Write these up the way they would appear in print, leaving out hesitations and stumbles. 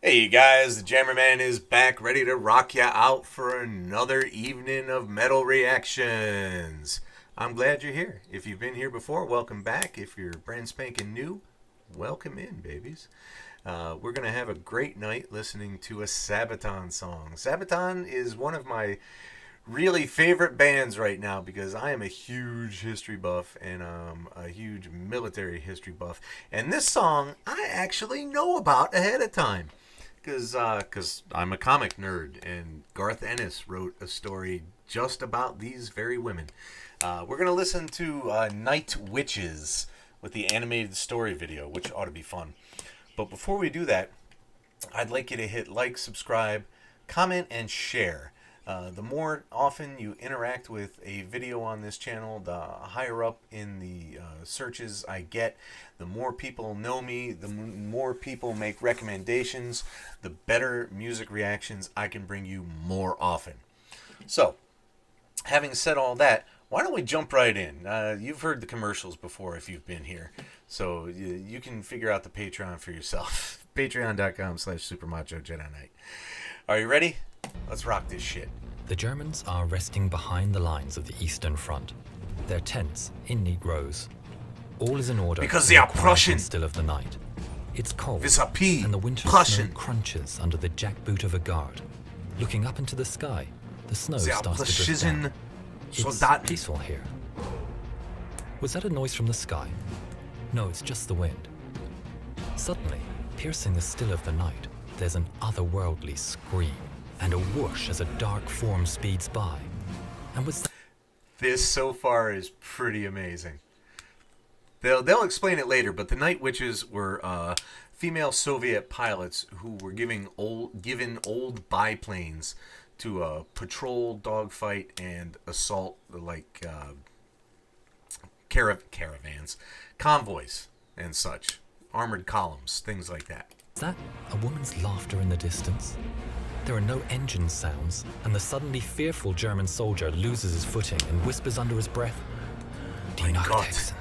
Hey guys, the Jammerman is back ready to rock ya out for another evening of metal reactions. I'm glad you're here. If you've been here before, welcome back. If you're brand spanking new, welcome in, babies. We're going to have a great night listening to a Sabaton song. Sabaton is one of my really favorite bands right now because I am a huge history buff and a huge military history buff. And this song I actually know about ahead of time because I'm a comic nerd, and Garth Ennis wrote a story just about these very women. We're going to listen to Night Witches with the animated story video, which ought to be fun. But before we do that, I'd like you to hit like, subscribe, comment, and share. The more often you interact with a video on this channel, the higher up in the searches I get. The more people know me, the more people make recommendations, the better music reactions I can bring you more often. So, having said all that, why don't we jump right in? You've heard the commercials before if you've been here, so you can figure out the Patreon for yourself. Patreon.com/SuperMacho Jedi Knight. Are you ready? Let's rock this shit. The Germans are resting behind the lines of the Eastern Front, their tents in neat rows. All is in order because in they are the quiet Prussian. and still of the night. It's cold, Vis-a-vis and the winter Prussian. snow crunches under the jackboot of a guard. Looking up into the sky, the snow They are starts to drift precision down. It's Soldaten. peaceful here. Was that a noise from the sky? No, it's just the wind. Suddenly, piercing the still of the night, there's an otherworldly scream and a whoosh as a dark form speeds by. And was that This so far is pretty amazing. They'll explain it later, but the Night Witches were female Soviet pilots who were given old biplanes to patrol, dogfight, and assault caravans, convoys, and such, armored columns, things like that. Is that a woman's laughter in the distance? There are no engine sounds, and the suddenly fearful German soldier loses his footing and whispers under his breath, Die Mein Gott. Nachthexen.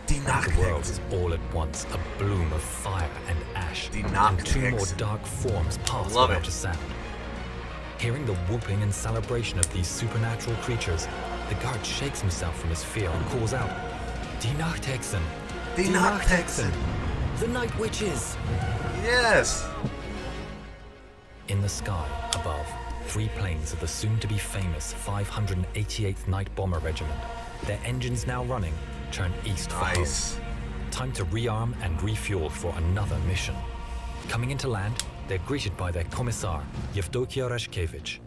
Die The world is Nachthexen. all at once a bloom of fire and ash, Die and two more Nachthexen. dark forms pass Love without it. a sound. Hearing the whooping and celebration of these supernatural creatures, the guard shakes himself from his fear and calls out, Die Nachthexen! Die Nachthexen. The Night Witches! Yes. In the sky, above, 3 planes of the soon-to-be famous 588th Night Bomber Regiment, their engines now running, turn east for home. Nice. Time to rearm and refuel for another mission. Coming into land, they're greeted by their commissar, Yevdokia Rashkevich.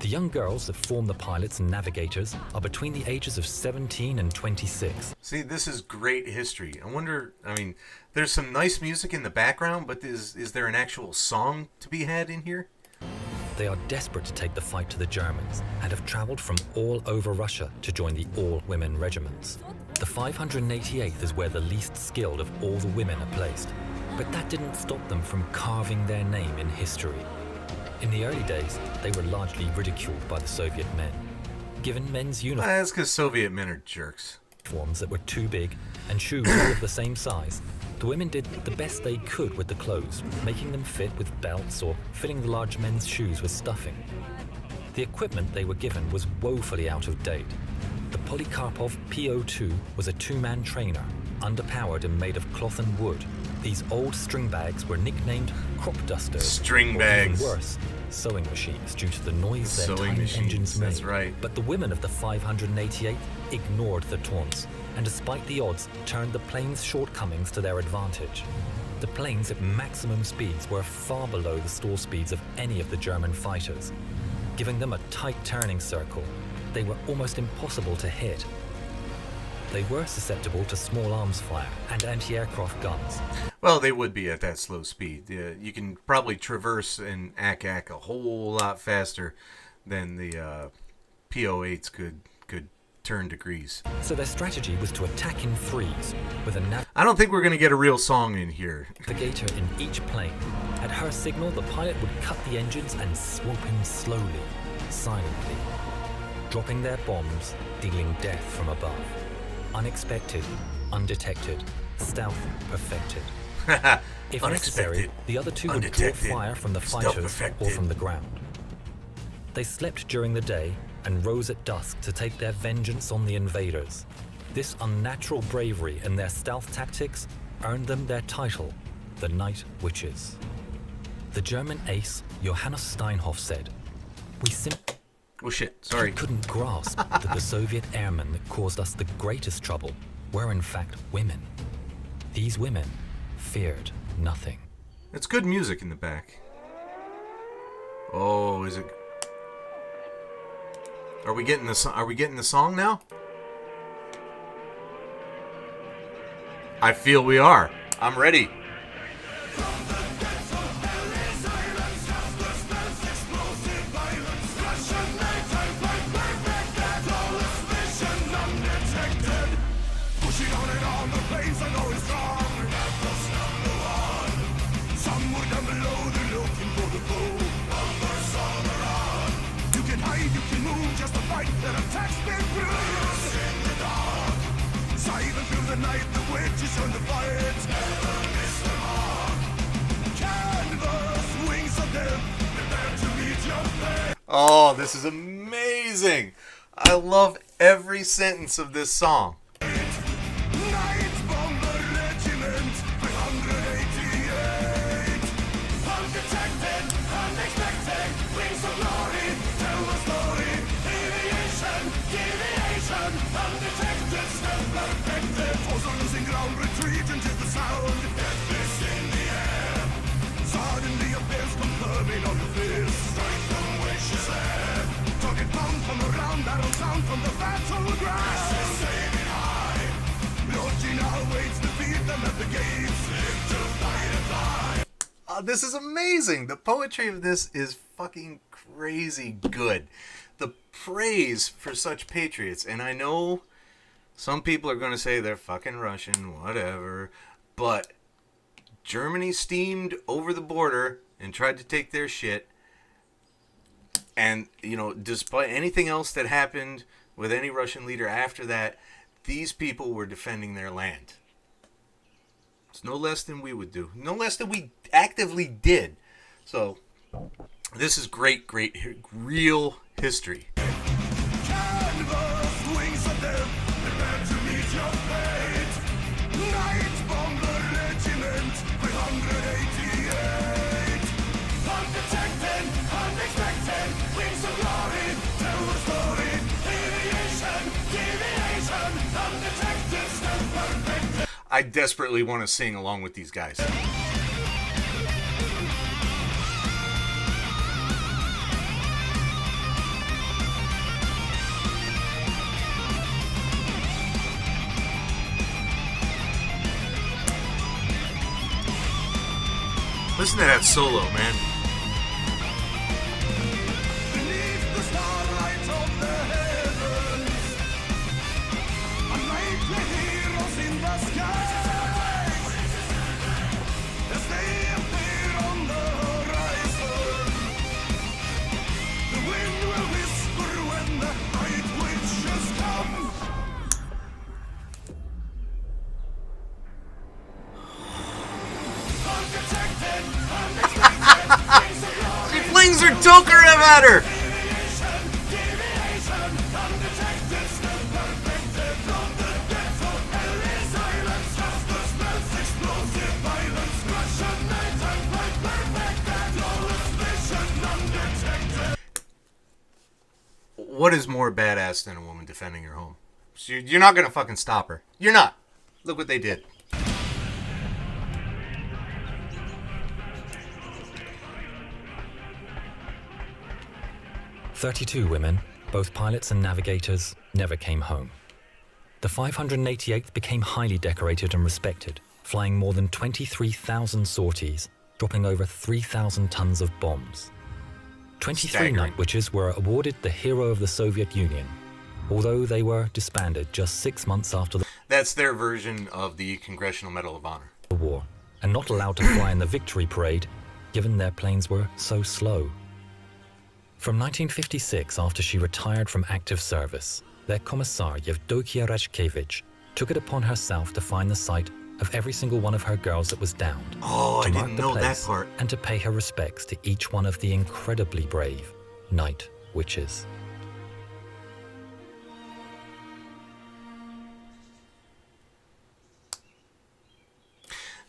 The young girls that form the pilots and navigators are between the ages of 17 and 26. See, this is great history. I mean, there's some nice music in the background, but is there an actual song to be had in here? They are desperate to take the fight to the Germans and have traveled from all over Russia to join the all-women regiments. The 588th is where the least skilled of all the women are placed, but that didn't stop them from carving their name in history. In the early days, they were largely ridiculed by the Soviet men. Given men's That's because Soviet men are jerks. uniforms that were too big and shoes all of the same size, the women did the best they could with the clothes, making them fit with belts or filling the large men's shoes with stuffing. The equipment they were given was woefully out of date. The Polikarpov PO2 was a 2-man trainer, underpowered and made of cloth and wood. These old string bags were nicknamed crop dusters. String or bags. even worse, sewing machines due to the noise their Sewing tiny machines, engines made. that's right. But the women of the 588 ignored the taunts, and despite the odds, turned the plane's shortcomings to their advantage. The planes at maximum speeds were far below the stall speeds of any of the German fighters. Giving them a tight turning circle, they were almost impossible to hit. They were susceptible to small arms fire and anti-aircraft guns. Well, they would be at that slow speed. You can probably traverse an AK a whole lot faster than the PO8s could turn degrees. So their strategy was to attack in threes, with a I don't think we're going to get a real song in here. navigator in each plane. At her signal, the pilot would cut the engines and swoop in slowly, silently, dropping their bombs, dealing death from above. Unexpected, undetected, stealth perfected. If necessary, the other two would draw undetected, fire from the stealth fighters or perfected. from the ground. They slept during the day and rose at dusk to take their vengeance on the invaders. This unnatural bravery and their stealth tactics earned them their title, the Night Witches. The German ace Johannes Steinhoff said, "We simply Oh shit, sorry. couldn't grasp that the Soviet airmen that caused us the greatest trouble were in fact women. These women feared nothing." It's good music in the back. Oh, is it? Are we getting the song now? I feel we are. I'm ready. Oh, this is amazing. I love every sentence of this song. This is amazing. The poetry of this is fucking crazy good. The praise for such patriots, and I know some people are going to say they're fucking Russian, whatever, but Germany steamed over the border and tried to take their shit, and, you know, despite anything else that happened with any Russian leader after that, these people were defending their land. It's no less than we would do. No less than we actively did. So, this is great, real history. I desperately want to sing along with these guys. Listen to that solo, man. She flings her Tokarev at her! What is more badass than a woman defending her home? You're not gonna fucking stop her. You're not. Look what they did. "32 women, both pilots and navigators, never came home. The 588th became highly decorated and respected, flying more than 23,000 sorties, dropping over 3,000 tons of bombs. 23 Staggering. Night Witches were awarded the Hero of the Soviet Union, although they were disbanded just 6 months after That's their version of the Congressional Medal of Honor. the war, and not allowed to fly in the victory parade, given their planes were so slow. From 1956, after she retired from active service, their commissar Yevdokia Rashkevich took it upon herself to find the site of every single one of her girls that was downed. Oh, to I mark didn't the know that place part. and to pay her respects to each one of the incredibly brave night witches.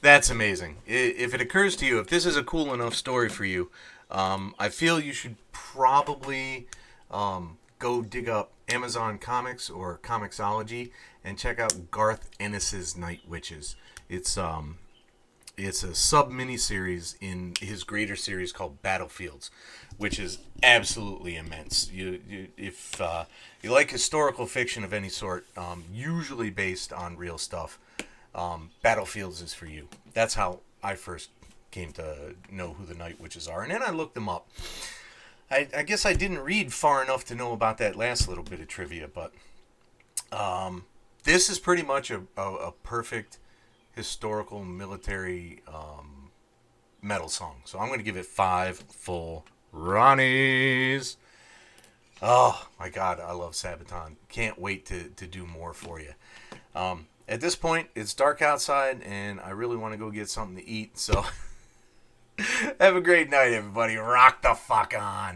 That's amazing. If it occurs to you, if this is a cool enough story for you, I feel you should probably go dig up Amazon Comics or Comixology and check out Garth Ennis's Night Witches. It's a sub mini series in his greater series called Battlefields, which is absolutely immense. If you like historical fiction of any sort, usually based on real stuff, Battlefields is for you. That's how I first came to know who the Night Witches are, and then I looked them up. I guess I didn't read far enough to know about that last little bit of trivia, but this is pretty much a perfect historical military metal song. So I'm going to give it 5 full Ronnies. Oh my God, I love Sabaton. Can't wait to do more for you. At this point, it's dark outside, and I really want to go get something to eat. So have a great night, everybody. Rock the fuck on.